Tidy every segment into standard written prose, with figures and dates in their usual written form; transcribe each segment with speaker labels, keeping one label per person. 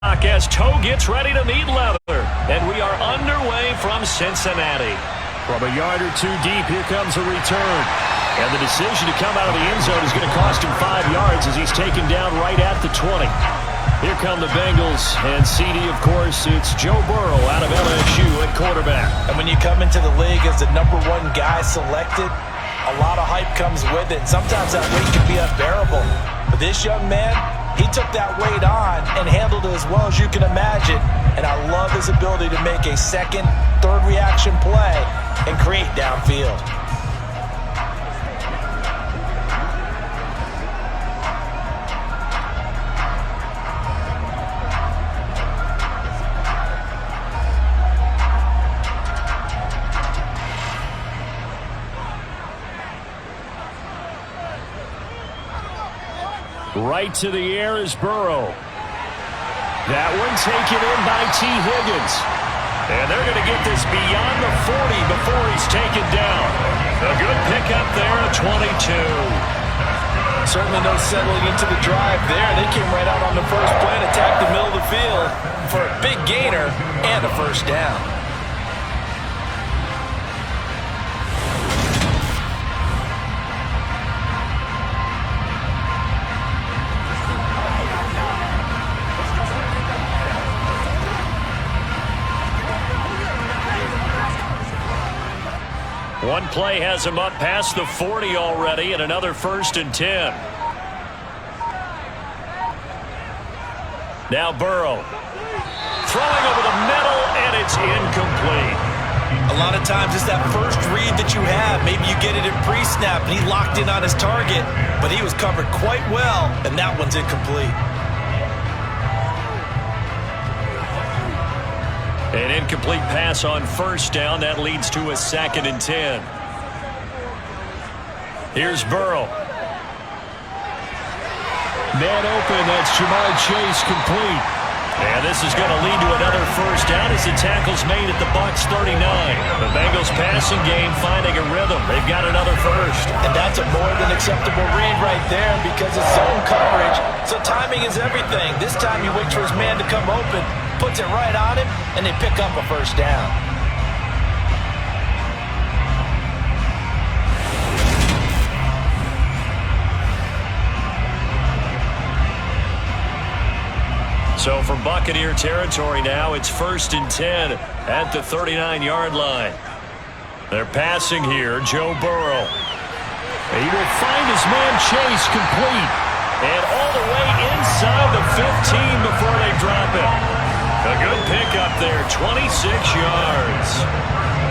Speaker 1: as toe gets ready to meet leather. And we are underway from Cincinnati. From a yard or two deep, here comes a return. And the decision to come out of the end zone is going to cost him 5 yards as he's taken down right at the 20. Here come the Bengals, and CD, of course, it's Joe Burrow out of LSU at quarterback.
Speaker 2: And when you come into the league as the #1 guy selected, a lot of hype comes with it. Sometimes that weight can be unbearable. But this young man, he took that weight on and handled it as well as you can imagine. And I love his ability to make a second, third reaction play and create downfield.
Speaker 1: Right to the air is Burrow. That one taken in by T. Higgins. And they're going to get this beyond the 40 before he's taken down. A good pickup there at 22.
Speaker 2: Certainly no settling into the drive there. They came right out on the first play and attacked the middle of the field for a big gainer and a first down.
Speaker 1: One play has him up past the 40 already, and another 1st and 10. Now Burrow. Throwing over the middle, and it's incomplete.
Speaker 2: A lot of times it's that first read that you have. Maybe you get it in pre-snap, and he locked in on his target, but he was covered quite well, and that one's incomplete.
Speaker 1: An incomplete pass on 1st down. That leads to a 2nd and 10. Here's Burrow. Man open. That's Jamar Chase complete. And this is going to lead to another 1st down as the tackle's made at the Bucs 39. The Bengals passing game finding a rhythm. They've got another 1st.
Speaker 2: And that's a more than acceptable read right there because it's zone coverage. So timing is everything. This time he waits for his man to come open, puts it right on him, and they pick up a 1st down.
Speaker 1: So from Buccaneer territory now, it's 1st and 10 at the 39-yard line. They're passing here, Joe Burrow. He will find his man Chase complete. And all the way inside the 15 before they drop it. A good pickup there, 26 yards.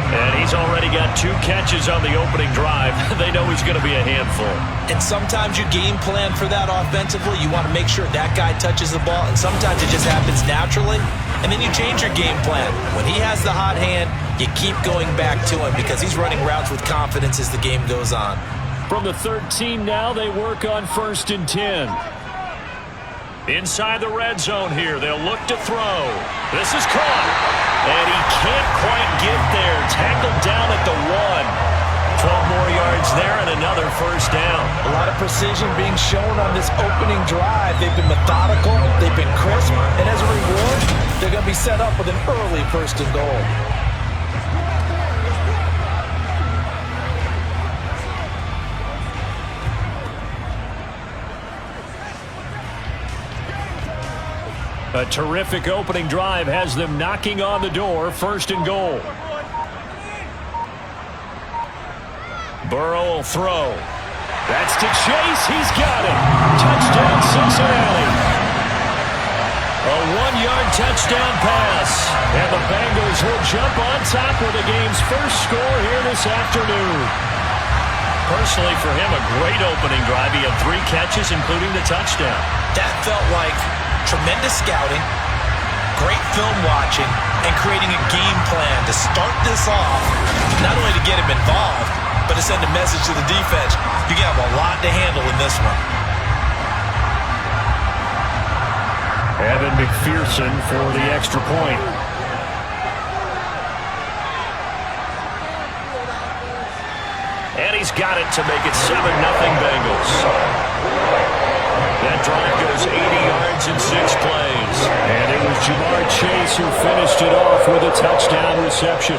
Speaker 1: And he's already got 2 catches on the opening drive. They know he's going to be a handful.
Speaker 2: And sometimes you game plan for that offensively. You want to make sure that guy touches the ball. And sometimes it just happens naturally. And then you change your game plan. When he has the hot hand, you keep going back to him because he's running routes with confidence as the game goes on.
Speaker 1: From the 13 now, they work on 1st and 10. Inside the red zone here, they'll look to throw. This is caught. And he can't quite get there. Tackled down at the 1. 12 more yards there and another 1st down.
Speaker 2: A lot of precision being shown on this opening drive. They've been methodical. They've been crisp. And as a reward, they're going to be set up with an early 1st and goal.
Speaker 1: A terrific opening drive has them knocking on the door. 1st and goal. Burrow will throw. That's to Chase. He's got it. Touchdown, Cincinnati. A 1-yard touchdown pass. And the Bengals will jump on top with the game's 1st score here this afternoon. Personally, for him, a great opening drive. He had 3 catches, including the touchdown.
Speaker 2: That felt like tremendous scouting, great film watching, and creating a game plan to start this off, not only to get him involved, but to send a message to the defense. You have a lot to handle in this one.
Speaker 1: Evan McPherson for the extra point. And he's got it to make it 7-0 Bengals. That drive goes 80 yards in 6 plays. And it was Jamar Chase who finished it off with a touchdown reception.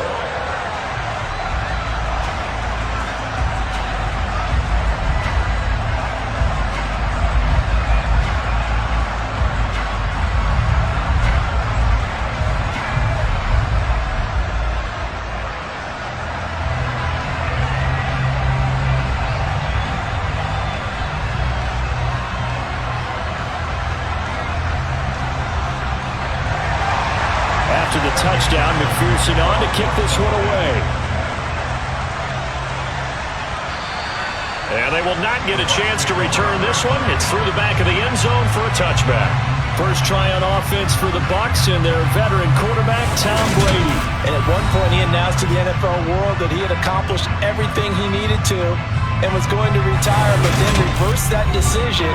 Speaker 1: After the touchdown, McPherson on to kick this one away. And they will not get a chance to return this one. It's through the back of the end zone for a touchback. First try on offense for the Bucs and their veteran quarterback, Tom Brady.
Speaker 2: And at one point, he announced to the NFL world that he had accomplished everything he needed to and was going to retire, but then reversed that decision.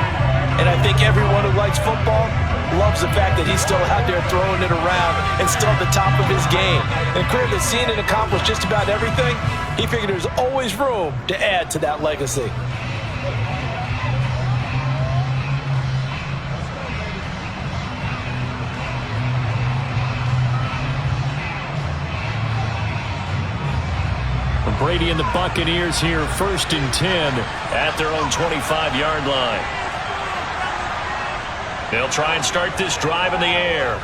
Speaker 2: And I think everyone who likes football loves the fact that he's still out there throwing it around and still at the top of his game. And clearly seeing it accomplish just about everything, he figured there's always room to add to that legacy.
Speaker 1: Brady and the Buccaneers here, 1st and 10 at their own 25-yard line. They'll try and start this drive in the air.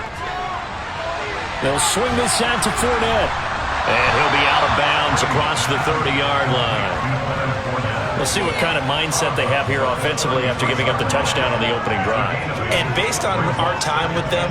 Speaker 1: They'll swing this out to Fournette. And he'll be out of bounds across the 30-yard line. We'll see what kind of mindset they have here offensively after giving up the touchdown on the opening drive.
Speaker 2: And based on our time with them,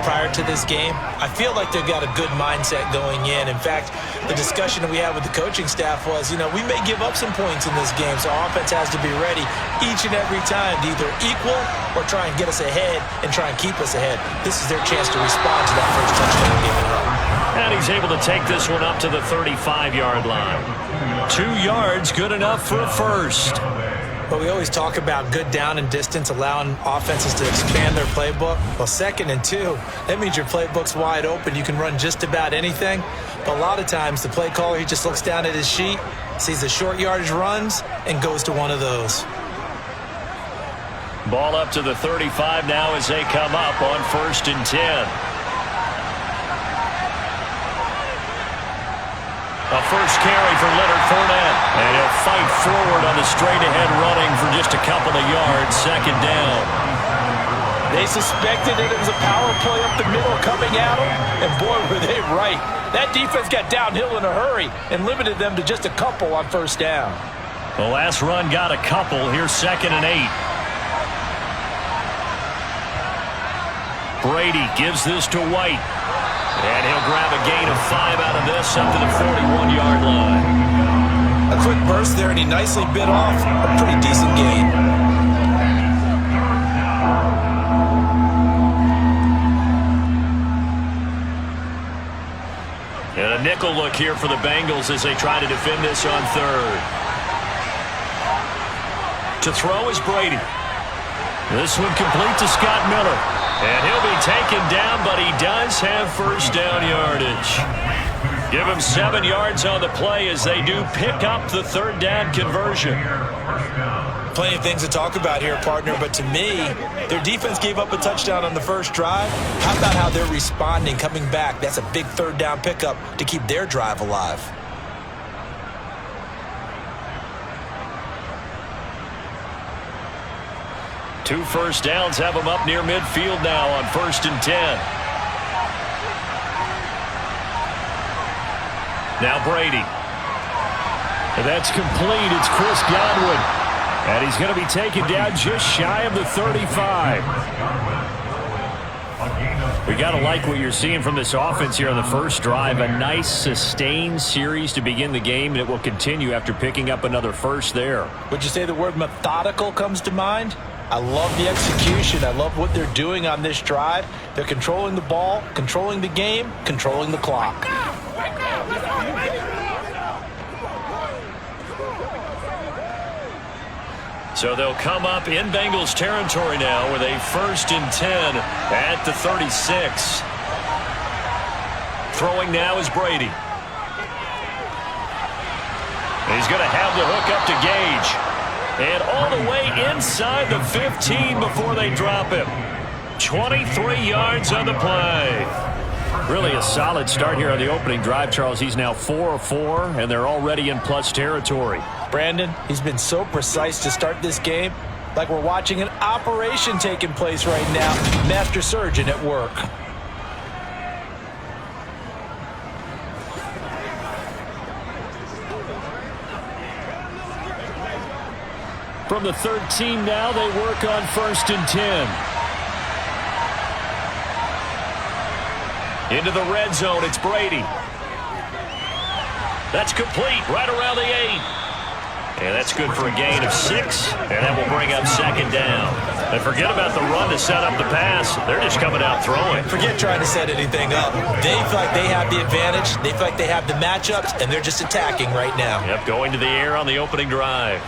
Speaker 2: prior to this game, I feel like they've got a good mindset going in. In fact, the discussion that we had with the coaching staff was, we may give up some points in this game, so our offense has to be ready each and every time to either equal or try and get us ahead and try and keep us ahead. This is their chance to respond to that first touchdown given up.
Speaker 1: And he's able to take this one up to the 35-yard line. 2 yards, good enough for a first.
Speaker 2: But we always talk about good down and distance, allowing offenses to expand their playbook. Well, 2nd and 2, that means your playbook's wide open. You can run just about anything. But a lot of times, the play caller, he just looks down at his sheet, sees the short yardage runs, and goes to one of those.
Speaker 1: Ball up to the 35 now as they come up on 1st and 10. A first carry for Leonard Fournette. And he'll fight forward on the straight-ahead running for just a couple of yards. 2nd down.
Speaker 2: They suspected it was a power play up the middle coming at them. And boy, were they right. That defense got downhill in a hurry and limited them to just a couple on 1st down.
Speaker 1: The last run got a couple. Here's 2nd and 8. Brady gives this to White. And he'll grab a gain of 5 out of this up to the 41-yard line.
Speaker 2: A quick burst there, and he nicely bit off a pretty decent gain.
Speaker 1: And a nickel look here for the Bengals as they try to defend this on 3rd. To throw is Brady. This one complete to Scott Miller. And he'll be taken down, but he does have 1st down yardage. Give him 7 yards on the play as they do pick up the 3rd down conversion.
Speaker 2: Plenty of things to talk about here, partner, but to me, their defense gave up a touchdown on the first drive. How about how they're responding, coming back? That's a big 3rd down pickup to keep their drive alive.
Speaker 1: Two first downs have them up near midfield now on 1st and 10. Now Brady. And that's complete. It's Chris Godwin. And he's going to be taken down just shy of the 35. We got to like what you're seeing from this offense here on the first drive. A nice sustained series to begin the game, and it will continue after picking up another first there.
Speaker 2: Would you say the word methodical comes to mind? I love the execution. I love what they're doing on this drive. They're controlling the ball, controlling the game, controlling the clock.
Speaker 1: So they'll come up in Bengals territory now with a 1st and 10 at the 36. Throwing now is Brady. He's going to have the hook up to Gage. And all the way inside the 15 before they drop him. 23 yards on the play. Really a solid start here on the opening drive, Charles. He's now 4 of 4, and they're already in plus territory.
Speaker 2: Brandon, he's been so precise to start this game, like we're watching an operation taking place right now. Master surgeon at work.
Speaker 1: From the 13 now, they work on 1st and 10. Into the red zone, it's Brady. That's complete, right around the 8. And that's good for a gain of 6, and that will bring up 2nd down. And forget about the run to set up the pass. They're just coming out throwing.
Speaker 2: Forget trying to set anything up. They feel like they have the advantage. They feel like they have the matchups, and they're just attacking right now.
Speaker 1: Yep, going to the air on the opening drive.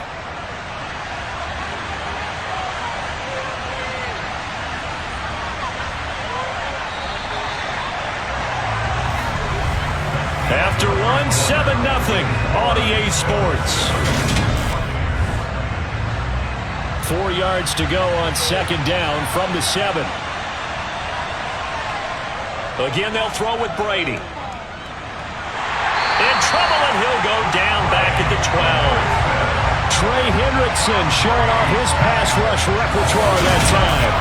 Speaker 1: After one, 7-0 on EA Sports. 4 yards to go on 2nd down from the 7. Again, they'll throw with Brady. In trouble, and he'll go down back at the 12. Trey Hendrickson showing off his pass rush repertoire that time.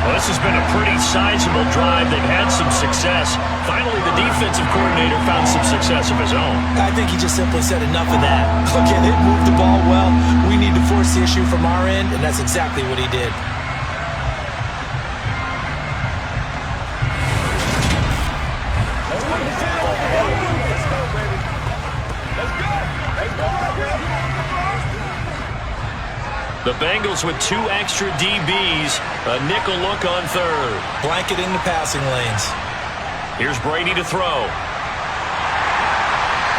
Speaker 1: Well, this has been a pretty sizable drive. They've had some success. Finally, the defensive coordinator found some success of his own.
Speaker 2: I think he just simply said enough of that. Okay, they moved the ball well. We need to force the issue from our end, and that's exactly what he did.
Speaker 1: The Bengals with 2 extra DBs. A nickel look on 3rd.
Speaker 2: Blanketing the passing lanes.
Speaker 1: Here's Brady to throw.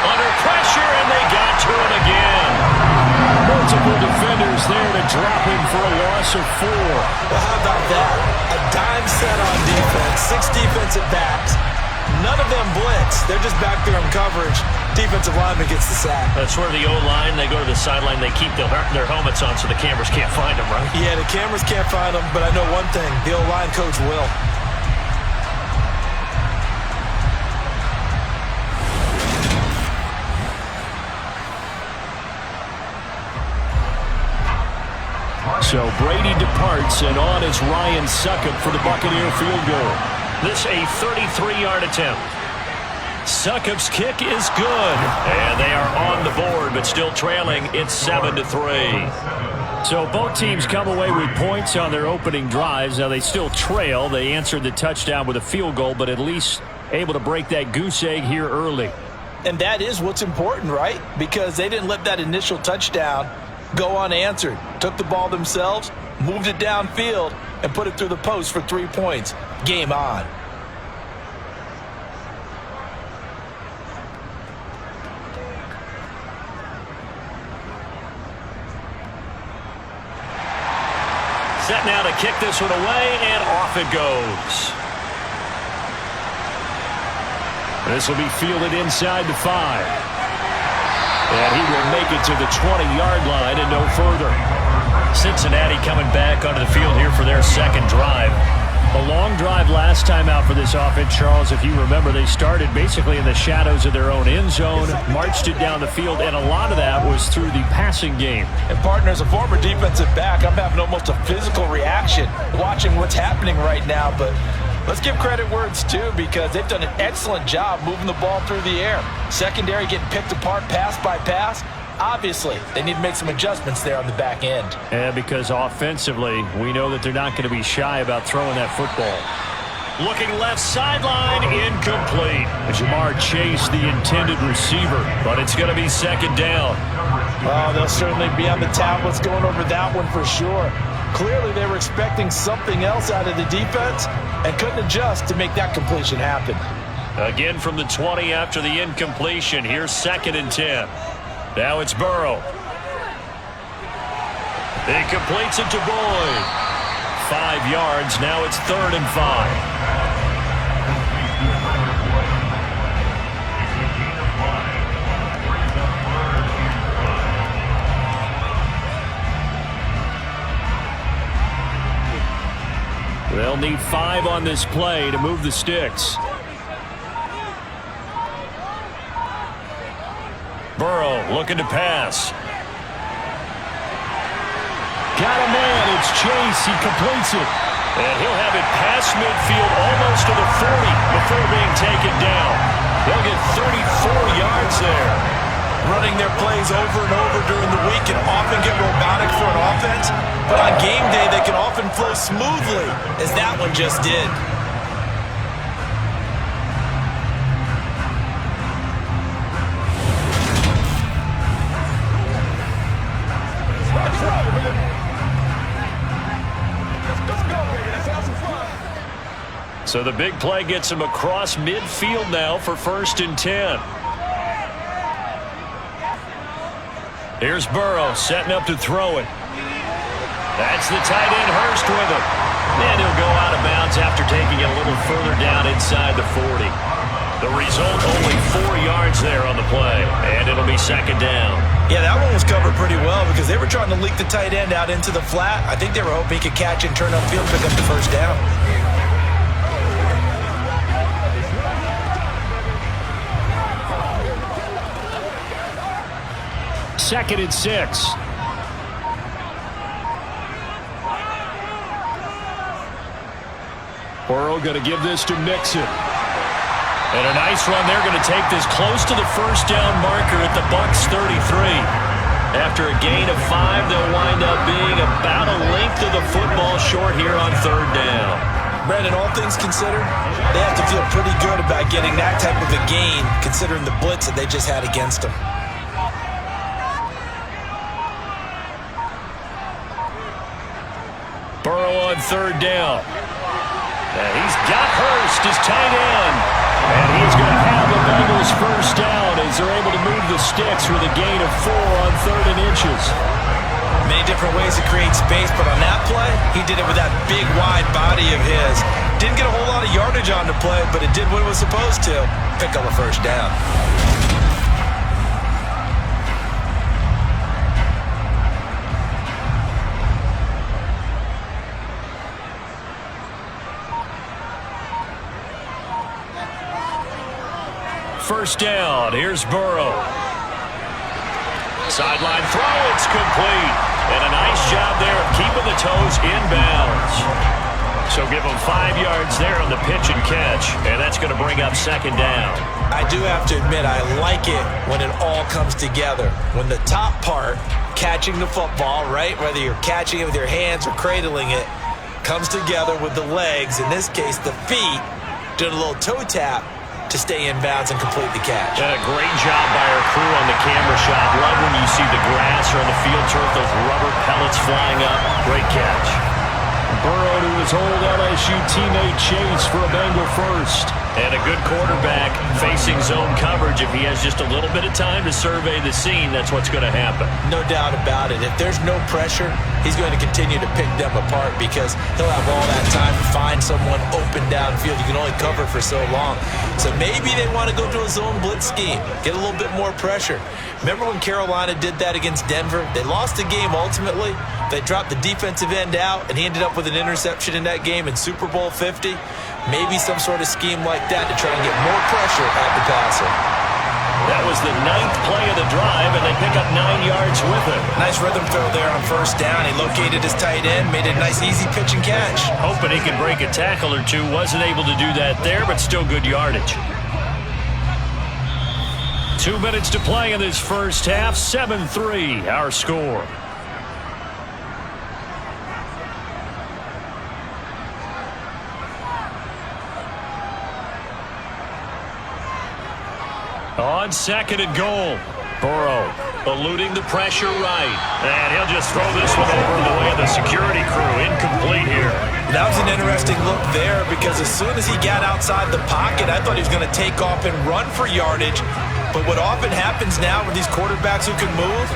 Speaker 1: Under pressure, and they got to him again. Multiple defenders there to drop him for a loss of 4.
Speaker 2: Well, how about that? A dime set on defense. 6 defensive backs. None of them blitz. They're just back there in coverage. Defensive lineman gets the sack.
Speaker 1: That's where the O-line, they go to the sideline, they keep their helmets on so the cameras can't find them, right?
Speaker 2: Yeah, the cameras can't find them, but I know one thing. The O-line coach will.
Speaker 1: So Brady departs, and on is Ryan Succop for the Buccaneer field goal. This a 33-yard attempt. Succop's kick is good, and they are on the board, but still trailing. It's 7-3. So both teams come away with points on their opening drives. Now they still trail. They answered the touchdown with a field goal, but at least able to break that goose egg here early.
Speaker 2: And that is what's important, right? Because they didn't let that initial touchdown go unanswered. Took the ball themselves, moved it downfield, and put it through the post for 3 points. Game on.
Speaker 1: Set now to kick this one away, and off it goes. This will be fielded inside the 5. And he will make it to the 20-yard line and no further. Cincinnati coming back onto the field here for their 2nd drive. A long drive last time out for this offense, Charles. If you remember, they started basically in the shadows of their own end zone, marched it down the field, and a lot of that was through the passing game.
Speaker 2: And, partner, as a former defensive back, I'm having almost a physical reaction watching what's happening right now. But let's give credit where it's due, because they've done an excellent job moving the ball through the air. Secondary getting picked apart pass by pass. Obviously, they need to make some adjustments there on the back end.
Speaker 1: And because offensively, we know that they're not going to be shy about throwing that football. Looking left sideline, incomplete. Jamar Chase, the intended receiver, but it's going to be 2nd down.
Speaker 2: Oh, they'll certainly be on the tablets going over that one for sure. Clearly, they were expecting something else out of the defense and couldn't adjust to make that completion happen.
Speaker 1: Again from the 20 after the incompletion. Here's 2nd and 10. Now it's Burrow. He completes it to Boyd. 5 yards. Now it's 3rd and 5. They'll need 5 on this play to move the sticks. Burrow looking to pass. Got a man. It's Chase. He completes it. And he'll have it past midfield almost to the 40 before being taken down. They'll get 34 yards there.
Speaker 2: Running their plays over and over during the week can often get robotic for an offense, but on game day they can often flow smoothly, as that one just did.
Speaker 1: So the big play gets him across midfield now for 1st and 10. Here's Burrow setting up to throw it. That's the tight end Hurst with him. And he'll go out of bounds after taking it a little further down inside the 40. The result, only 4 yards there on the play. And it'll be 2nd down.
Speaker 2: Yeah, that one was covered pretty well because they were trying to leak the tight end out into the flat. I think they were hoping he could catch and turn upfield and pick up the 1st down.
Speaker 1: 2nd and 6. Burrow going to give this to Mixon. And a nice run. They're going to take this close to the 1st down marker at the Bucs 33. After a gain of 5, they'll wind up being about a length of the football short here on 3rd down.
Speaker 2: Brandon, all things considered, they have to feel pretty good about getting that type of a gain considering the blitz that they just had against them.
Speaker 1: Burrow on 3rd down. And he's got Hurst, his tight end. And he's going to have the Bengals 1st down as they're able to move the sticks with a gain of 4 on 3rd and inches.
Speaker 2: Many different ways to create space, but on that play, he did it with that big, wide body of his. Didn't get a whole lot of yardage on the play, but it did what it was supposed to. Pick up a 1st down.
Speaker 1: First down. Here's Burrow. Sideline throw. It's complete. And a nice job there of keeping the toes in bounds. So give him 5 yards there on the pitch and catch. And that's going to bring up 2nd down.
Speaker 2: I do have to admit, I like it when it all comes together. When the top part, catching the football, right, whether you're catching it with your hands or cradling it, comes together with the legs, in this case the feet, doing a little toe tap to stay in bounds and complete the catch.
Speaker 1: And a great job by our crew on the camera shot. Love when you see the grass or on the field turf, those rubber pellets flying up. Great catch. Burrow to his old LSU teammate Chase for a Bengal 1st. And a good quarterback facing zone coverage. If he has just a little bit of time to survey the scene, that's what's going to happen.
Speaker 2: No doubt about it. If there's no pressure, he's going to continue to pick them apart because he'll have all that time to find someone open downfield. You can only cover for so long. So maybe they want to go to a zone blitz scheme, get a little bit more pressure. Remember when Carolina did that against Denver? They lost the game ultimately. They dropped the defensive end out, and he ended up with an interception in that game in Super Bowl 50. Maybe some sort of scheme like that to try and get more pressure at the passer.
Speaker 1: That was the 9th play of the drive, and they pick up 9 yards with it.
Speaker 2: Nice rhythm throw there on 1st down. He located his tight end, made it a nice easy pitch and catch.
Speaker 1: Hoping he could break a tackle or two. Wasn't able to do that there, but still good yardage. 2 minutes to play in this first half. 7-3 our score. On 2nd and goal. Burrow eluding the pressure right. And he'll just throw this one over the way of the security crew. Incomplete here.
Speaker 2: That was an interesting look there because as soon as he got outside the pocket, I thought he was going to take off and run for yardage. But what often happens now with these quarterbacks who can move,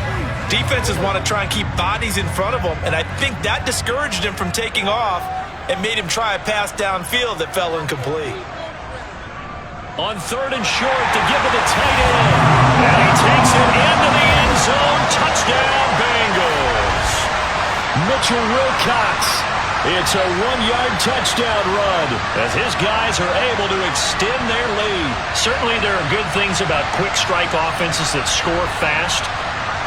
Speaker 2: defenses want to try and keep bodies in front of them. And I think that discouraged him from taking off and made him try a pass downfield that fell incomplete.
Speaker 1: On 3rd and short to give it to tight end. And he takes it into the end zone. Touchdown, Bengals. Mitchell Wilcox It's a 1-yard touchdown run as his guys are able to extend their lead.
Speaker 3: Certainly there are good things about quick strike offenses that score fast,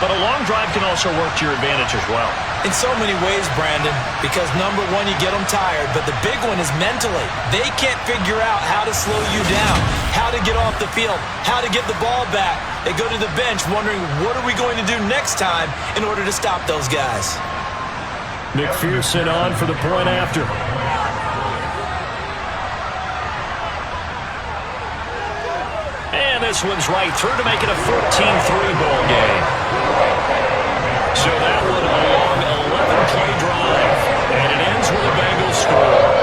Speaker 3: but a long drive can also work to your advantage as well.
Speaker 2: In so many ways, Brandon, because number one, you get them tired, but the big one is mentally. They can't figure out how to slow you down, how to get off the field, how to get the ball back. They go to the bench wondering, what are we going to do next time in order to stop those guys?
Speaker 1: McPherson on for the point after. And this one's right through to make it a 14-3 ball game. So that one a long 11-play drive, and it ends with a Bengals score.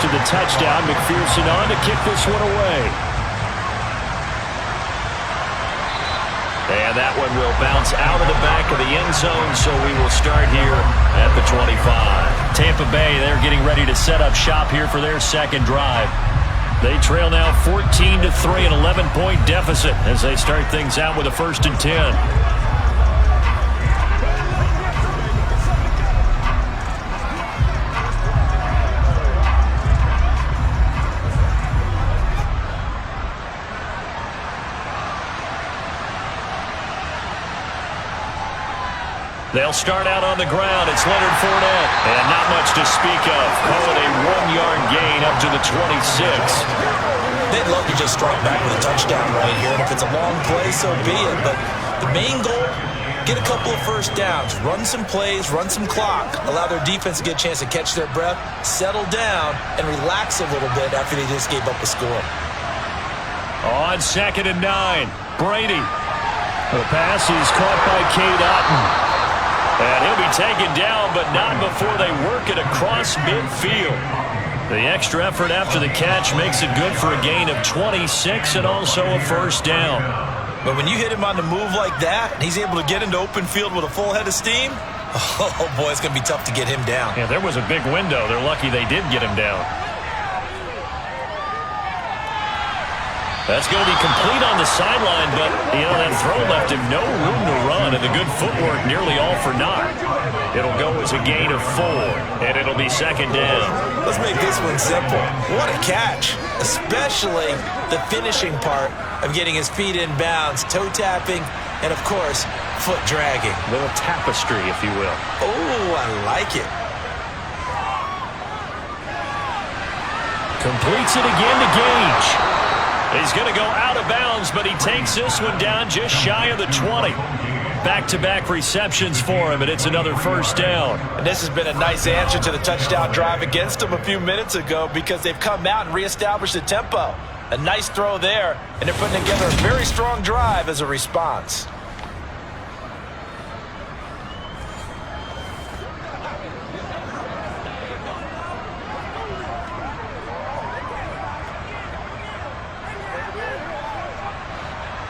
Speaker 1: The touchdown, McPherson on to kick this one away. And that one will bounce out of the back of the end zone, so we will start here at the 25. Tampa Bay, they're getting ready to set up shop here for their second drive. They trail now 14-3, an 11-point deficit as they start things out with a 1st and 10. They'll start out on the ground. It's Leonard Fournette. And not much to speak of. Call it a 1-yard gain up to the 26.
Speaker 2: They'd love to just strike back with a touchdown right here. And if it's a long play, so be it. But the main goal, get a couple of first downs. Run some plays, run some clock. Allow their defense to get a chance to catch their breath, settle down, and relax a little bit after they just gave up a score.
Speaker 1: On 2nd and 9, Brady. The pass is caught by Cade Otton. And he'll be taken down, but not before they work it across midfield. The extra effort after the catch makes it good for a gain of 26 and also a 1st down.
Speaker 2: But when you hit him on the move like that, and he's able to get into open field with a full head of steam, oh boy, it's going to be tough to get him down.
Speaker 1: Yeah, there was a big window. They're lucky they did get him down. That's going to be complete on the sideline, but, that throw left him no room to run, and the good footwork nearly all for naught. It'll go as a gain of 4, and it'll be 2nd down.
Speaker 2: Let's make this one simple. What a catch, especially the finishing part of getting his feet in bounds, toe tapping, and, of course, foot dragging.
Speaker 1: A little tapestry, if you will.
Speaker 2: Oh, I like it.
Speaker 1: Completes it again to Gage. He's going to go out of bounds, but he takes this one down just shy of the 20. Back-to-back receptions for him, and it's another 1st down.
Speaker 2: And this has been a nice answer to the touchdown drive against them a few minutes ago because they've come out and reestablished the tempo. A nice throw there, and they're putting together a very strong drive as a response.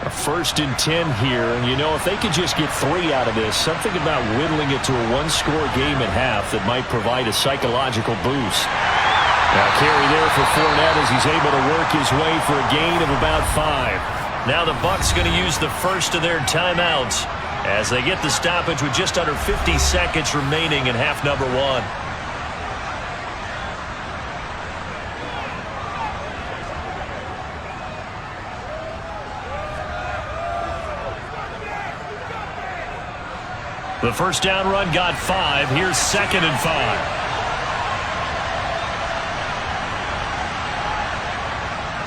Speaker 1: A 1st and 10 here, and if they could just get 3 out of this, something about whittling it to a 1-score game at half that might provide a psychological boost. Now carry there for Fournette as he's able to work his way for a gain of about 5. Now the Bucs going to use the first of their timeouts as they get the stoppage with just under 50 seconds remaining in half number 1. The 1st down run got 5. Here's 2nd and 5.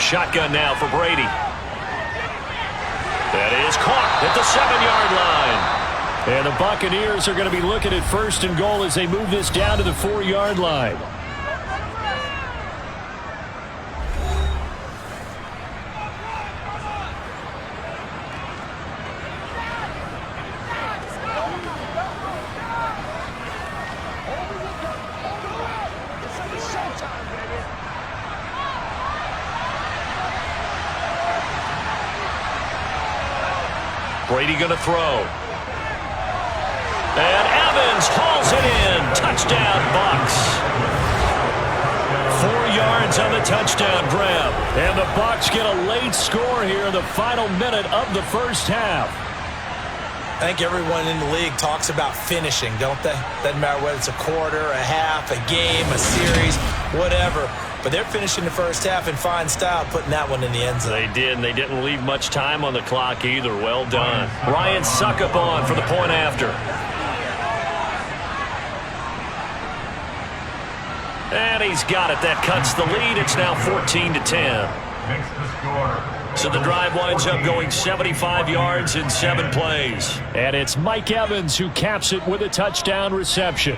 Speaker 1: Shotgun now for Brady. That is caught at the 7-yard line. And the Buccaneers are going to be looking at 1st and goal as they move this down to the 4-yard line. Brady going to throw. And Evans hauls it in. Touchdown, Bucs. 4 yards on the touchdown grab. And the Bucs get a late score here in the final minute of the first half.
Speaker 2: I think everyone in the league talks about finishing, don't they? Doesn't matter whether it's a quarter, a half, a game, a series, whatever. But they're finishing the first half in fine style, putting that one in the end zone.
Speaker 1: They did, and they didn't leave much time on the clock either. Well done. Ryan Suckup on for the point after. And he's got it. That cuts the lead. It's now 14-10.
Speaker 4: Makes the score.
Speaker 1: So the drive winds up going 75 yards in 7 plays.
Speaker 3: And it's Mike Evans who caps it with a touchdown reception.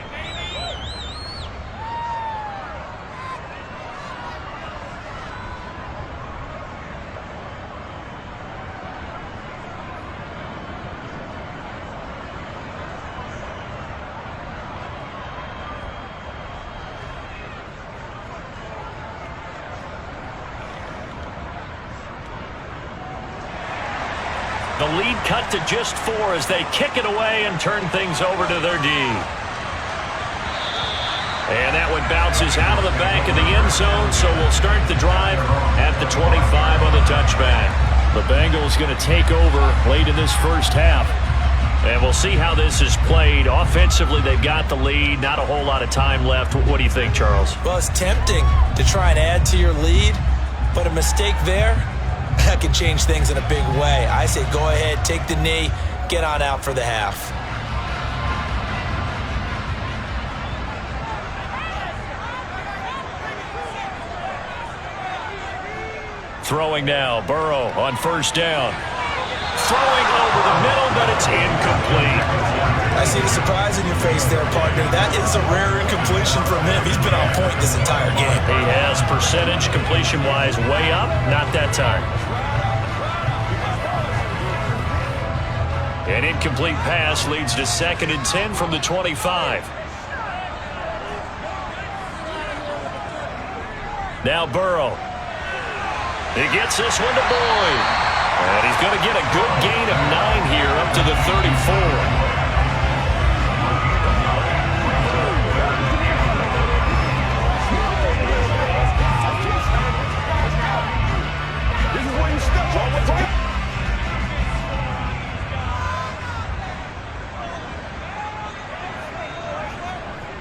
Speaker 1: The lead cut to just 4 as they kick it away and turn things over to their D. And that one bounces out of the back of the end zone, so we'll start the drive at the 25 on the touchback.
Speaker 3: The Bengals going to take over late in this first half.
Speaker 1: And we'll see how this is played. Offensively, they've got the lead. Not a whole lot of time left. What do you think, Charles?
Speaker 2: Well, it's tempting to try and add to your lead, but a mistake there, that could change things in a big way. I say go ahead, take the knee, get on out for the half.
Speaker 1: Throwing now, Burrow on first down. Throwing over the middle, but it's incomplete.
Speaker 2: I see the surprise in your face there, partner. That is a rare incompletion from him. He's been on point this entire game.
Speaker 1: He has percentage completion-wise way up, not that time. An incomplete pass leads to 2nd and 10 from the 25. Now Burrow. He gets this one to Boyd. And he's going to get a good gain of 9 here up to the 34.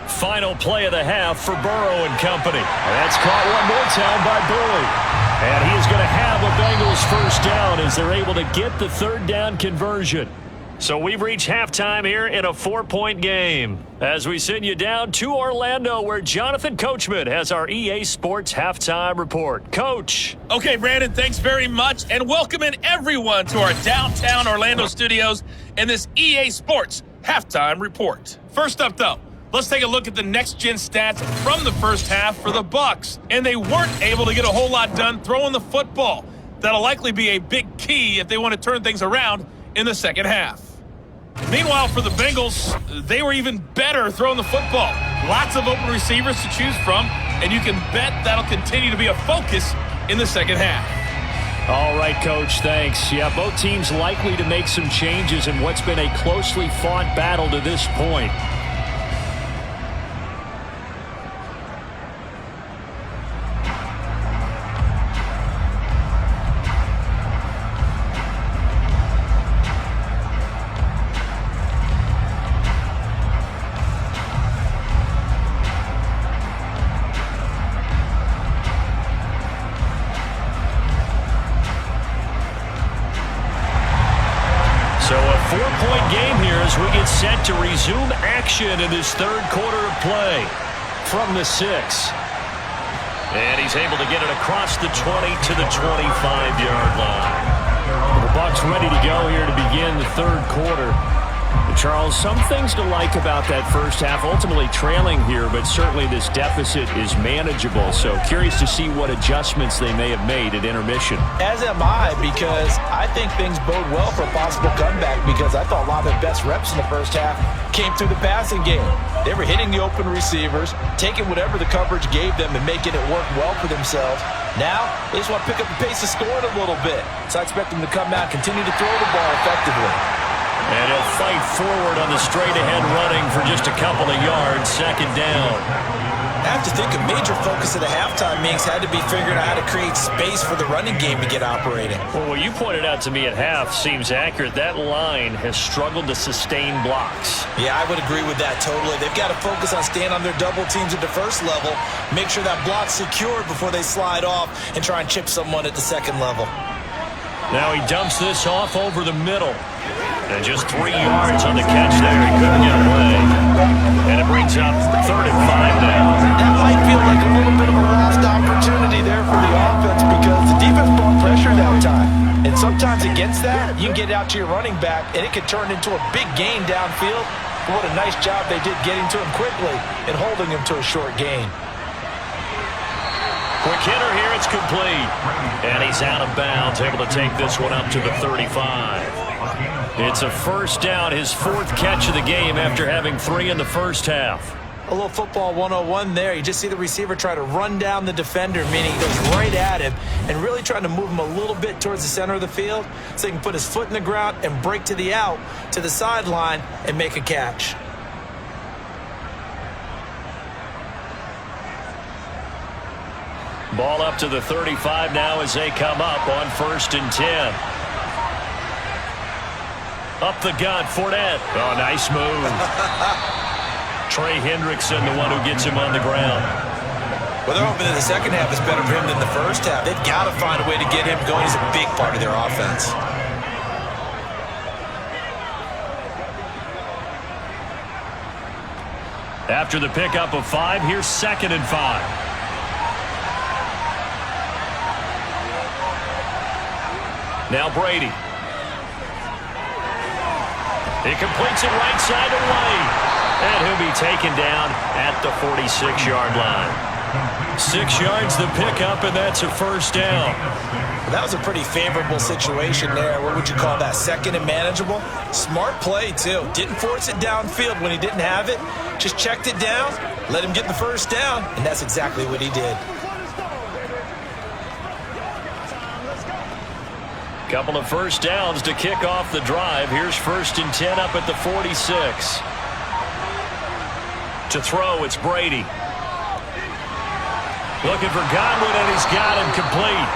Speaker 1: Final play of the half for Burrow and company.
Speaker 3: That's caught one more time by Boyd.
Speaker 1: And he is going to have a Bengals first down as they're able to get the 3rd down conversion. So we've reached halftime here in a 4-point game. As we send you down to Orlando, where Jonathan Coachman has our EA Sports halftime report. Coach.
Speaker 5: Okay, Brandon, thanks very much. And welcome in everyone to our downtown Orlando studios and this EA Sports halftime report. First up, though, let's take a look at the next-gen stats from the first half for the Bucs. And they weren't able to get a whole lot done throwing the football. That'll likely be a big key if they want to turn things around in the second half. Meanwhile, for the Bengals, they were even better throwing the football. Lots of open receivers to choose from, and you can bet that'll continue to be a focus in the second half.
Speaker 3: All right, Coach, thanks. Yeah, both teams likely to make some changes in what's been a closely fought battle to this point.
Speaker 1: So a 4-point game here as we get set to resume action in this 3rd quarter of play. From the 6. And he's able to get it across the 20 to the 25-yard line.
Speaker 3: The Bucs ready to go here to begin the 3rd quarter. Charles, some things to like about that first half. Ultimately trailing here, but certainly this deficit is manageable. So curious to see what adjustments they may have made at intermission.
Speaker 2: As am I, because I think things bode well for a possible comeback, because I thought a lot of their best reps in the first half came through the passing game. They were hitting the open receivers, taking whatever the coverage gave them and making it work well for themselves. Now, they just want to pick up the pace of scoring a little bit. So I expect them to come out and continue to throw the ball effectively.
Speaker 1: And he'll fight forward on the straight-ahead running for just a couple of yards, second down.
Speaker 2: I have to think a major focus of the halftime meetings had to be figuring out how to create space for the running game to get operating.
Speaker 1: Well, what you pointed out to me at half seems accurate. That line has struggled to sustain blocks.
Speaker 2: Yeah, I would agree with that totally. They've got to focus on staying on their double teams at the first level, make sure that block's secured before they slide off and try and chip someone at the second level.
Speaker 1: Now he dumps this off over the middle. And just 3 yards on the catch there. He couldn't get away. And it brings up 3rd and 5 now.
Speaker 2: That might feel like a little bit of a lost opportunity there for the offense because the defense brought pressure that time. And sometimes against that, you can get out to your running back, and it can turn into a big gain downfield. But what a nice job they did getting to him quickly and holding him to a short gain.
Speaker 1: Quick hitter here, it's complete. And he's out of bounds, able to take this one up to the 35. It's a first down, his 4th catch of the game after having 3 in the first half.
Speaker 2: A little football 101 there. You just see the receiver try to run down the defender, meaning he goes right at him and really trying to move him a little bit towards the center of the field so he can put his foot in the ground and break to the out, to the sideline, and make a catch.
Speaker 1: Ball up to the 35 now as they come up on 1st and 10. Up the gut, Fournette. Oh, nice move. Trey Hendrickson, the one who gets him on the ground.
Speaker 2: Well, they're hoping that the second half is better for him than the first half. They've got to find a way to get him going. He's a big part of their offense.
Speaker 1: After the pickup of 5, here's 2nd and 5. Now Brady. He completes it right side away. And he'll be taken down at the 46-yard line. 6 yards the pickup, and that's a first down.
Speaker 2: Well, that was a pretty favorable situation there. What would you call that? 2nd and manageable? Smart play, too. Didn't force it downfield when he didn't have it. Just checked it down, let him get the first down, and that's exactly what he did.
Speaker 1: Couple of first downs to kick off the drive. Here's 1st and 10 up at the 46. To throw, it's Brady. Looking for Godwin, and he's got him complete.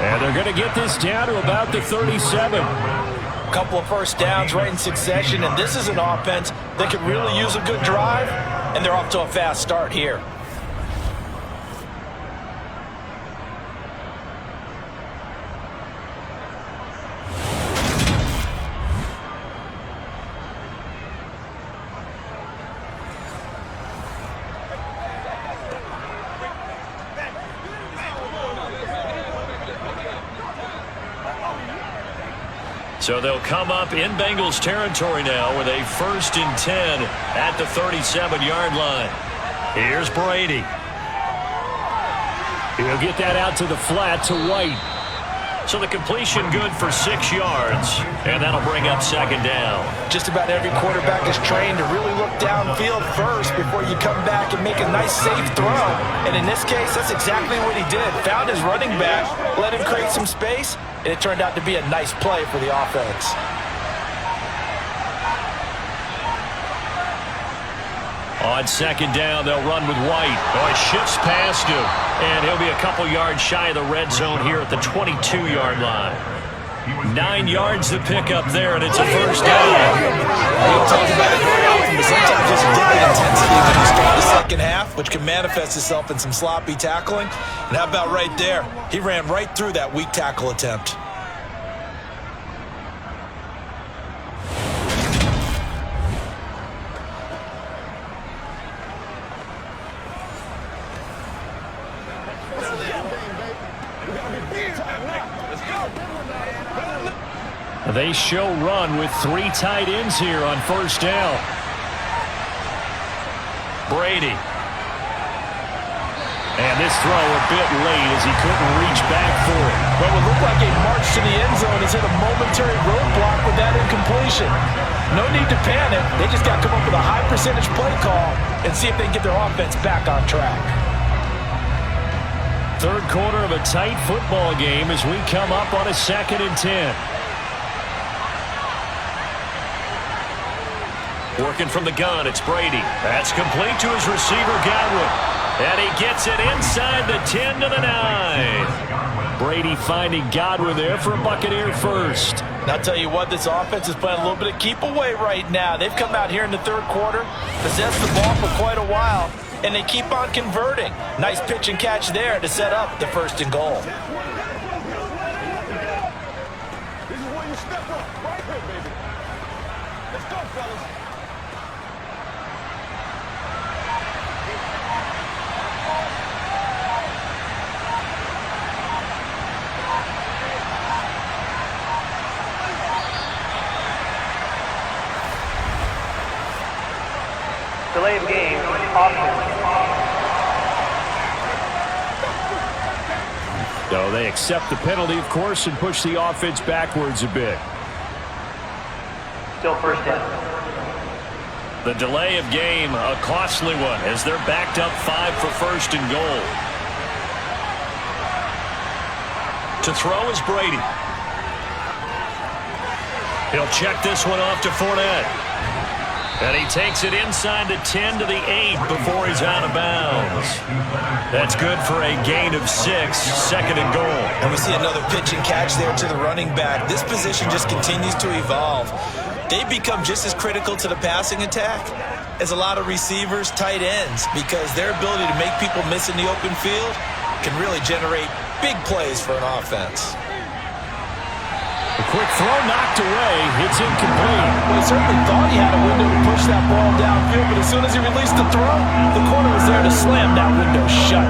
Speaker 1: And they're going to get this down to about the 37.
Speaker 2: Couple of first downs right in succession, and this is an offense that could really use a good drive, and they're off to a fast start here.
Speaker 1: So they'll come up in Bengals territory now with a 1st and 10 at the 37-yard line. Here's Brady. He'll get that out to the flat to White. So the completion good for 6 yards, and that'll bring up 2nd down.
Speaker 2: Just about every quarterback is trained to really look downfield first before you come back and make a nice, safe throw. And in this case, that's exactly what he did. Found his running back, let him create some space, and it turned out to be a nice play for the offense.
Speaker 1: On 2nd down, they'll run with White. Oh, he shifts past him, and he'll be a couple yards shy of the red zone here at the 22-yard line. 9 yards to pick up there, and it's a first down.
Speaker 2: We don't talk about it very often, but sometimes there's a dip in intensity when you start the second half, which can manifest itself in some sloppy tackling. And how about right there? He ran right through that weak tackle attempt.
Speaker 1: They show run with 3 tight ends here on first down. Brady. And this throw a bit late as he couldn't reach back for it.
Speaker 2: What would look like a march to the end zone is hit a momentary roadblock with that incompletion. No need to panic. They just got to come up with a high percentage play call and see if they can get their offense back on track.
Speaker 3: Third quarter of a tight football game as we come up on a 2nd and 10.
Speaker 1: Working from the gun, it's Brady. That's complete to his receiver, Godwin. And he gets it inside the 10 to the 9.
Speaker 3: Brady finding Godwin there for a Buccaneer first.
Speaker 2: And I'll tell you what, this offense is playing a little bit of keep away right now. They've come out here in the third quarter, possessed the ball for quite a while, and they keep on converting. Nice pitch and catch there to set up the 1st and goal.
Speaker 6: This is where you step up, right here, baby. Let's go, fellas.
Speaker 7: Delay of game, option.
Speaker 3: So they accept the penalty, of course, and push the offense backwards a bit.
Speaker 7: Still 1st down.
Speaker 1: The delay of game, a costly one, as they're backed up 5 for 1st and goal. To throw is Brady. He'll check this one off to Fournette. And he takes it inside the 10 to the 8 before he's out of bounds. That's good for a gain of 6, 2nd and goal.
Speaker 2: And we see another pitch and catch there to the running back. This position just continues to evolve. They become just as critical to the passing attack as a lot of receivers, tight ends, because their ability to make people miss in the open field can really generate big plays for an offense.
Speaker 3: A quick throw knocked away. It's incomplete.
Speaker 2: Well, he certainly thought he had a window to push that ball downfield, but as soon as he released the throw, the corner was there to slam that window shut.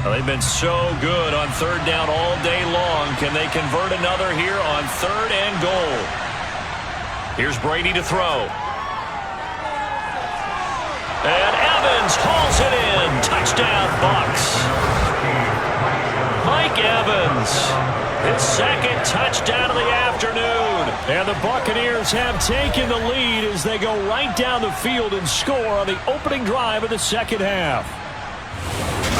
Speaker 1: Well, they've been so good on 3rd down all day long. Can they convert another here on 3rd and goal? Here's Brady to throw. And Evans hauls it in. Touchdown, Bucs. Mike Evans, his 2nd touchdown of the afternoon.
Speaker 3: And the Buccaneers have taken the lead as they go right down the field and score on the opening drive of the 2nd half.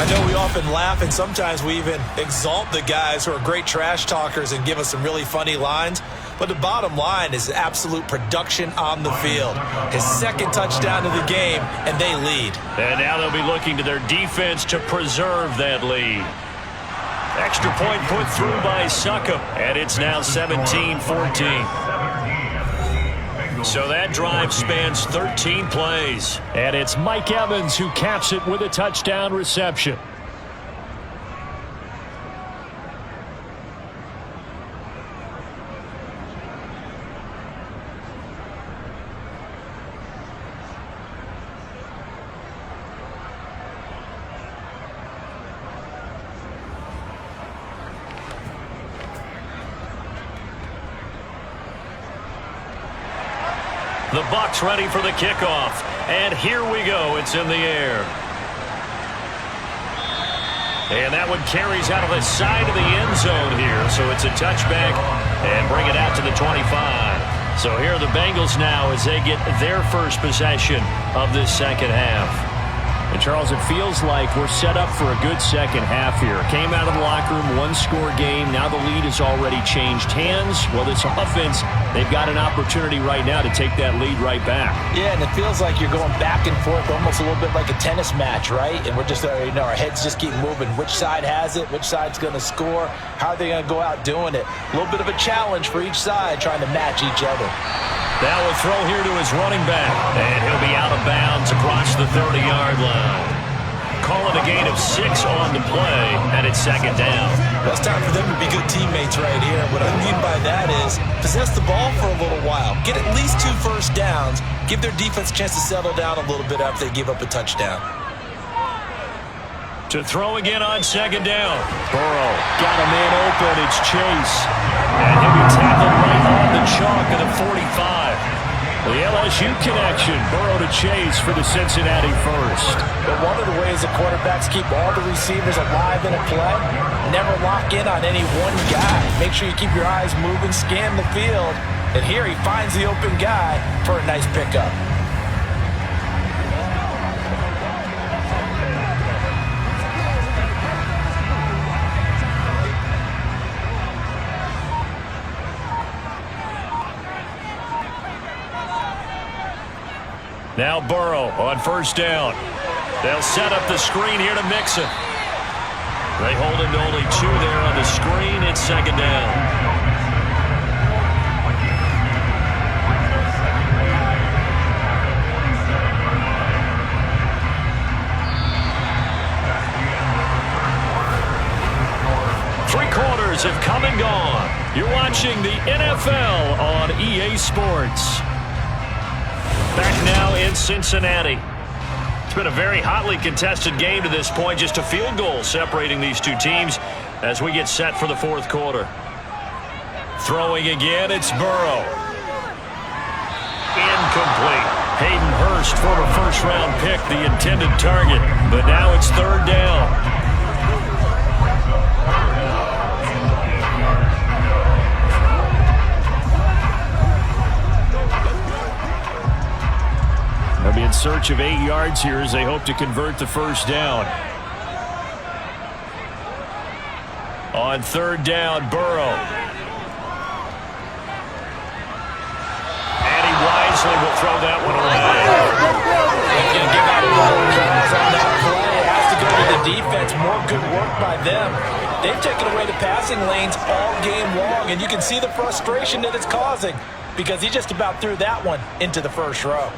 Speaker 2: I know we often laugh and sometimes we even exalt the guys who are great trash talkers and give us some really funny lines. But the bottom line is absolute production on the field. His 2nd touchdown of the game, and they lead.
Speaker 1: And now they'll be looking to their defense to preserve that lead. Extra point put through by Succop, and it's now 17-14. So that drive spans 13 plays.
Speaker 3: And it's Mike Evans who caps it with a touchdown reception.
Speaker 1: The Bucs ready for the kickoff. And here we go. It's in the air. And that one carries out of the side of the end zone here. So it's a touchback and bring it out to the 25. So here are the Bengals now as they get their first possession of this 2nd half.
Speaker 3: And Charles, it feels like we're set up for a good 2nd half here. Came out of the locker room, 1-score game. Now the lead has already changed hands. Well, this offense, they've got an opportunity right now to take that lead right back.
Speaker 2: Yeah, and it feels like you're going back and forth almost a little bit like a tennis match, right? And we're just, our heads just keep moving. Which side has it? Which side's going to score? How are they going to go out doing it? A little bit of a challenge for each side trying to match each other.
Speaker 1: Now a throw here to his running back. And he'll be out of bounds across the 30-yard line. Call it a gain of 6 on the play, and it's 2nd down.
Speaker 2: Well, it's time for them to be good teammates right here. What I mean by that is possess the ball for a little while. Get at least 2 first downs. Give their defense a chance to settle down a little bit after they give up a touchdown.
Speaker 1: To throw again on 2nd down.
Speaker 3: Burrow got a man open. It's Chase.
Speaker 1: And he'll be tackled right on the chalk at the 45.
Speaker 3: The LSU connection. Burrow to Chase for the Cincinnati first.
Speaker 2: But one of the ways the quarterbacks keep all the receivers alive in a play, never lock in on any one guy. Make sure you keep your eyes moving, scan the field. And here he finds the open guy for a nice pickup.
Speaker 1: Now Burrow on first down. They'll set up the screen here to Mixon. They hold him to only 2 there on the screen. It's second down. Quarters have come and gone. You're watching the NFL on EA Sports. Back now in Cincinnati. It's been a very hotly contested game to this point. Just a field goal separating these two teams as we get set for the fourth quarter. Throwing again, it's Burrow. Incomplete. Hayden Hurst, former first-round pick, the intended target. But now it's third down. They'll be in search of 8 yards here as they hope to convert the first down. On third down, Burrow. And he wisely will throw that one away.
Speaker 2: He's going to give out a lot of calls on that play. It has to go to the defense. More good work by them. They've taken away the passing lanes all game long, and you can see the frustration that it's causing because he just about threw that one into the first row.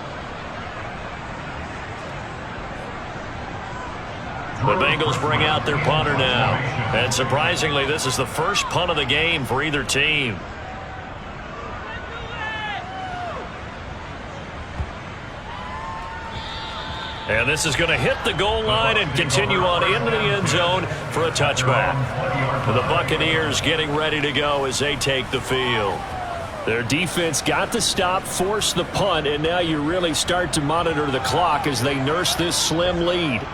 Speaker 1: The Bengals bring out their punter now. And surprisingly, this is the first punt of the game for either team. And this is going to hit the goal line and continue on into the end zone for a touchback. The Buccaneers getting ready to go as they take the field.
Speaker 3: Their defense got to stop, force the punt, and now you really start to monitor the clock as they nurse this slim lead.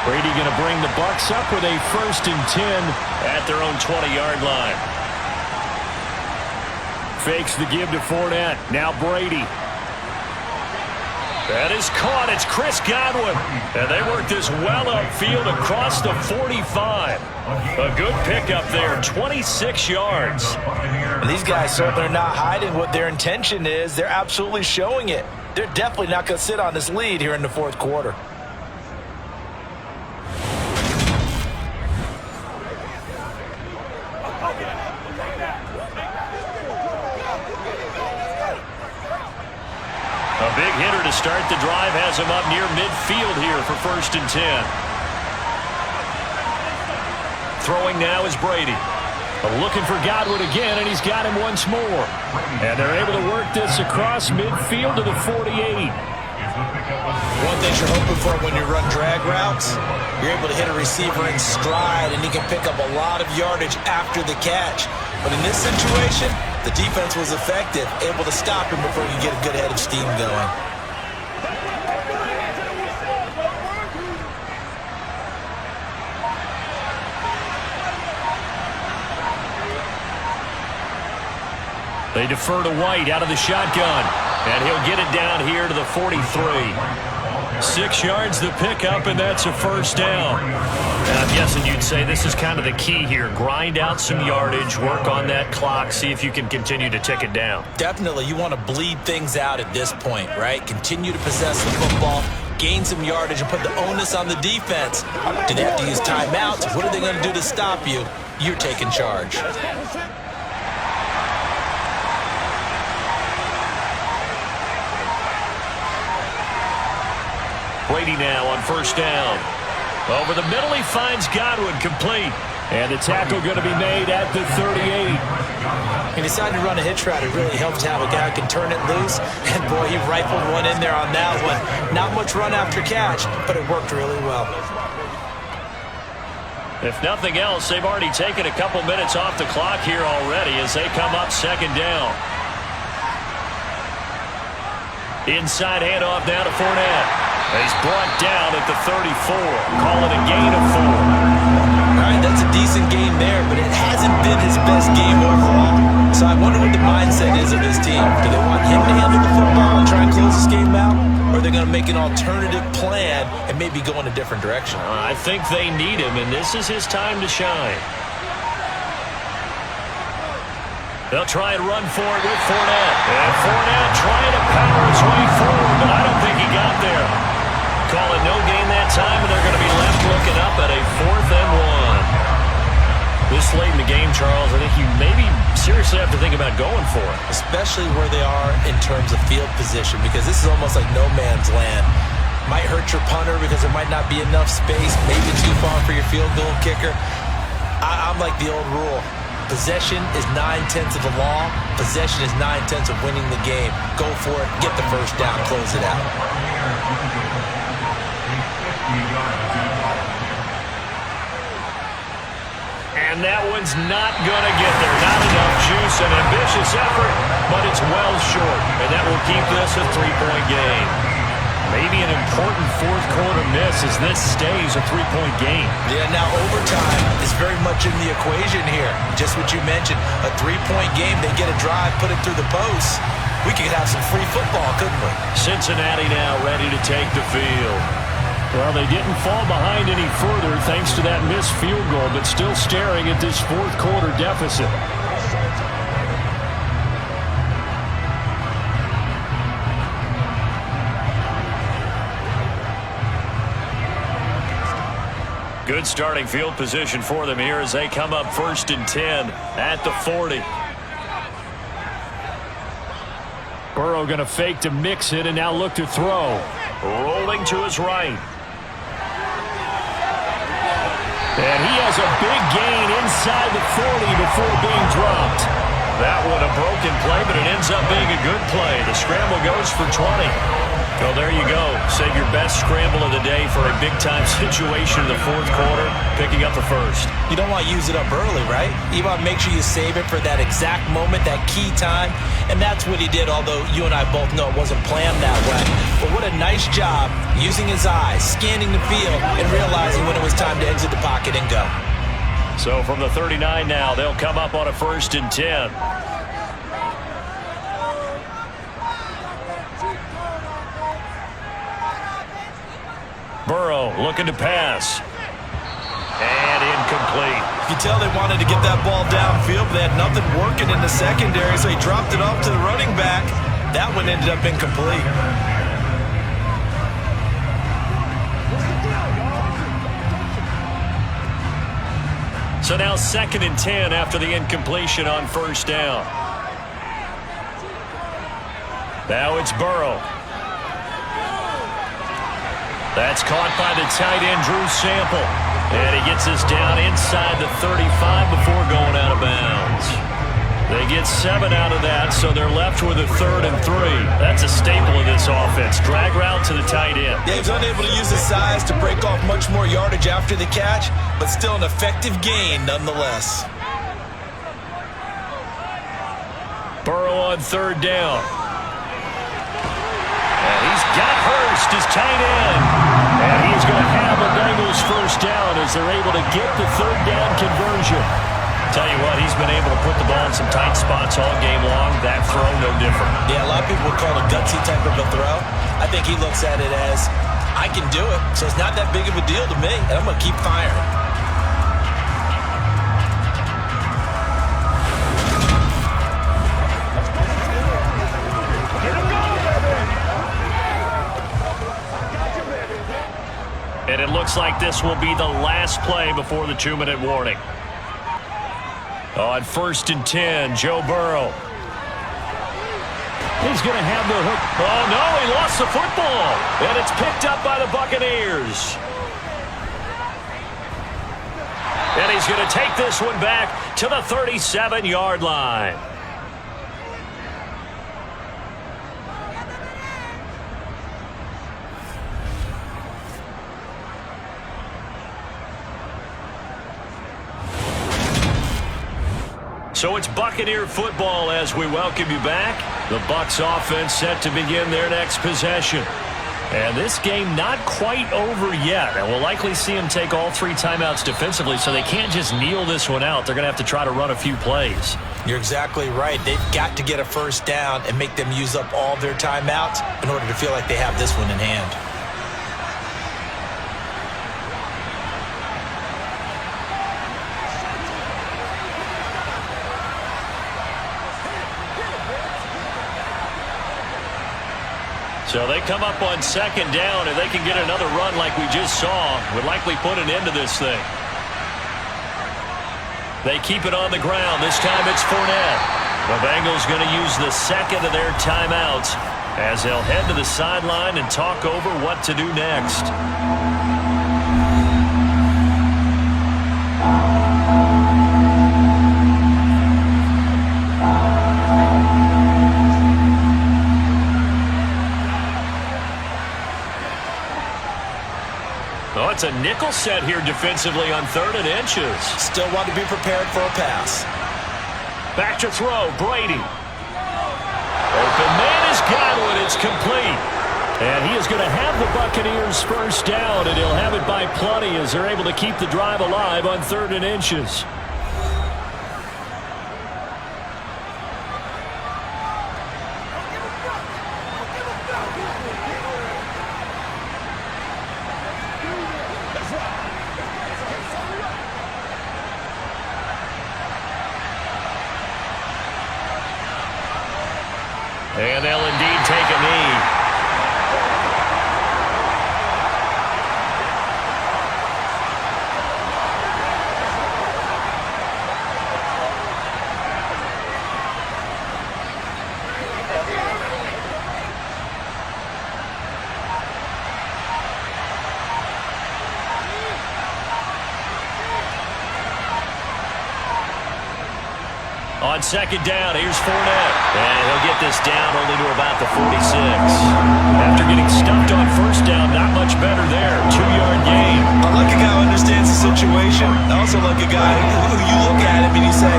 Speaker 3: Brady going to bring the Bucs up with a 1st and 10
Speaker 1: at their own 20-yard line.
Speaker 3: Fakes the give to Fournette. Now Brady.
Speaker 1: That is caught. It's Chris Godwin. And they work this well upfield across the 45. A good pickup there, 26 yards.
Speaker 2: These guys certainly are not hiding what their intention is. They're absolutely showing it. They're definitely not going to sit on this lead here in the fourth quarter.
Speaker 1: A big hitter to start the drive has him up near midfield here for 1st and 10. Throwing now is Brady.
Speaker 3: Looking for Godwin again, and he's got him once more. And they're able to work this across midfield to the 48.
Speaker 2: One thing you're hoping for when you run drag routes, you're able to hit a receiver in stride, and he can pick up a lot of yardage after the catch. But in this situation, the defense was effective, able to stop him before you get a good head of steam going.
Speaker 1: They defer to White out of the shotgun. And he'll get it down here to the 43. 6 yards the pickup, and that's a 1st down. And I'm guessing you'd say this is kind of the key here. Grind out some yardage, work on that clock, see if you can continue to tick it down.
Speaker 2: Definitely. You want to bleed things out at this point, right? Continue to possess the football, gain some yardage, and put the onus on the defense. Do they have to use timeouts? What are they going to do to stop you? You're taking charge.
Speaker 1: Brady now on 1st down. Over the middle, he finds Godwin complete.
Speaker 3: And the tackle going to be made at the 38.
Speaker 2: He decided to run a hitch route. It really helps to have a guy who can turn it loose. And, boy, he rifled one in there on that one. Not much run after catch, but it worked really well.
Speaker 1: If nothing else, they've already taken a couple minutes off the clock here already as they come up second down. Inside handoff now to Fournette. He's brought down at the 34. Call it a gain of 4.
Speaker 2: All right, that's a decent game there, but it hasn't been his best game overall. So I wonder what the mindset is of his team. Do they want him to handle the football and try and close this game out? Or are they going to make an alternative plan and maybe go in a different direction?
Speaker 1: I think they need him, and this is his time to shine. They'll try and run for it with Fournette. And Fournette trying to power his way forward, but I don't think he got there. Call it no gain that time, and they're going to be left looking up at a 4th and 1. This late in the game, Charles, I think you maybe seriously have to think about going for it.
Speaker 2: Especially where they are in terms of field position, because this is almost like no man's land. Might hurt your punter because there might not be enough space, maybe too far for your field goal kicker. I'm like the old rule. Possession is 9/10 of the law. Possession is 9/10 of winning the game. Go for it. Get the first down. Close it out.
Speaker 1: And that one's not going to get there. Not enough juice. An ambitious effort, but it's well short. And that will keep this a 3-point game. Maybe an important 4th quarter miss as this stays a 3-point game.
Speaker 2: Yeah, now overtime is very much in the equation here. Just what you mentioned, a 3-point game. They get a drive, put it through the post. We could have some free football, couldn't we?
Speaker 1: Cincinnati now ready to take the field.
Speaker 3: Well, they didn't fall behind any further thanks to that missed field goal, but still staring at this 4th quarter deficit.
Speaker 1: Good starting field position for them here as they come up 1st and 10 at the 40.
Speaker 3: Burrow going to fake to mix it and now look to throw.
Speaker 1: Rolling to his right.
Speaker 3: And he has a big gain inside the 40 before being dropped.
Speaker 1: That one a broken play, but it ends up being a good play. The scramble goes for 20. Well, there you go. Save your best scramble of the day for a big-time situation in the 4th quarter, picking up the 1st.
Speaker 2: You don't want to use it up early, right? You want to make sure you save it for that exact moment, that key time. And that's what he did, although you and I both know it wasn't planned that way. But what a nice job using his eyes, scanning the field, and realizing when it was time to exit the pocket and go.
Speaker 1: So from the 39 now, they'll come up on a 1st and 10. Burrow looking to pass. And incomplete.
Speaker 2: You tell they wanted to get that ball downfield, but they had nothing working in the secondary, so he dropped it off to the running back. That one ended up incomplete.
Speaker 1: So now 2nd and 10 after the incompletion on 1st down. Now it's Burrow. That's caught by the tight end, Drew Sample. And he gets us down inside the 35 before going out of bounds. They get 7 out of that, so they're left with a 3rd and 3. That's a staple of this offense. Drag route to the tight end.
Speaker 2: Yeah, he's unable to use his size to break off much more yardage after the catch, but still an effective gain nonetheless.
Speaker 1: Burrow on 3rd down. And he's got Hurst, his tight end. And he's going to have a Bengals 1st down as they're able to get the 3rd down conversion. Tell you what, he's been able to put the ball in some tight spots all game long. That throw, no different.
Speaker 2: Yeah, a lot of people would call it a gutsy type of a throw. I think he looks at it as, I can do it, so it's not that big of a deal to me, and I'm going to keep firing.
Speaker 1: And it looks like this will be the last play before the 2-minute warning. On 1st and 10, Joe Burrow.
Speaker 3: He's going to have the hook.
Speaker 1: Oh, no, he lost the football. And it's picked up by the Buccaneers. And And he's going to take this one back to the 37-yard line. So it's Buccaneer football as we welcome you back. The Bucs offense set to begin their next possession. And this game not quite over yet. And we'll likely see them take all 3 timeouts defensively, so they can't just kneel this one out. They're going to have to try to run a few plays.
Speaker 2: You're exactly right. They've got to get a first down and make them use up all their timeouts in order to feel like they have this one in hand.
Speaker 1: So they come up on second down, and they can get another run like we just saw. Would likely put an end to this thing. They keep it on the ground. This time it's Fournette. The Bengals going to use the second of their timeouts as they'll head to the sideline and talk over what to do next. Oh, it's a nickel set here defensively on 3rd and inches.
Speaker 2: Still want to be prepared for a pass.
Speaker 1: Back to throw, Brady. Open man has got one. It's complete. And he is going to have the Buccaneers first down, and he'll have it by plenty as they're able to keep the drive alive on 3rd and inches. And they'll indeed take a knee. On second down, here's Fournette. And he'll get this down only to about the 46. After getting stumped on first down, not much better there. 2-yard gain.
Speaker 2: I like a guy who understands the situation. I also like a guy who you look at him and you say,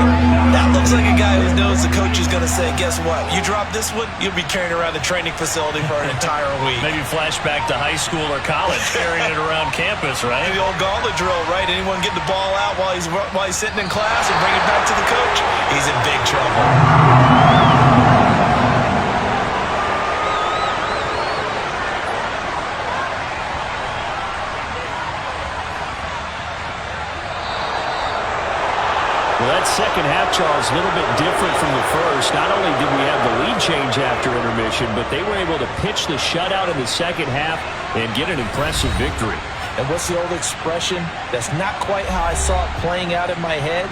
Speaker 2: that looks like a guy who knows the coach is going to say, guess what? You drop this one, you'll be carrying around the training facility for an entire week.
Speaker 1: Maybe flashback to high school or college, carrying it around campus, right?
Speaker 2: The old gauntlet drill, right? Anyone get the ball out while he's sitting in class and bring it back to the coach? He's in big trouble.
Speaker 3: Well, that second half, Charles, a little bit different from the first. Not only did we have the lead change after intermission, but they were able to pitch the shutout in the second half and get an impressive victory.
Speaker 2: And what's the old expression? That's not quite how I saw it playing out in my head.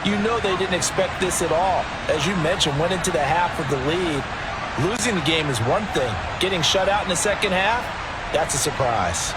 Speaker 2: You know they didn't expect this at all. As you mentioned, went into the half with the lead. Losing the game is one thing. Getting shut out in the second half, that's a surprise.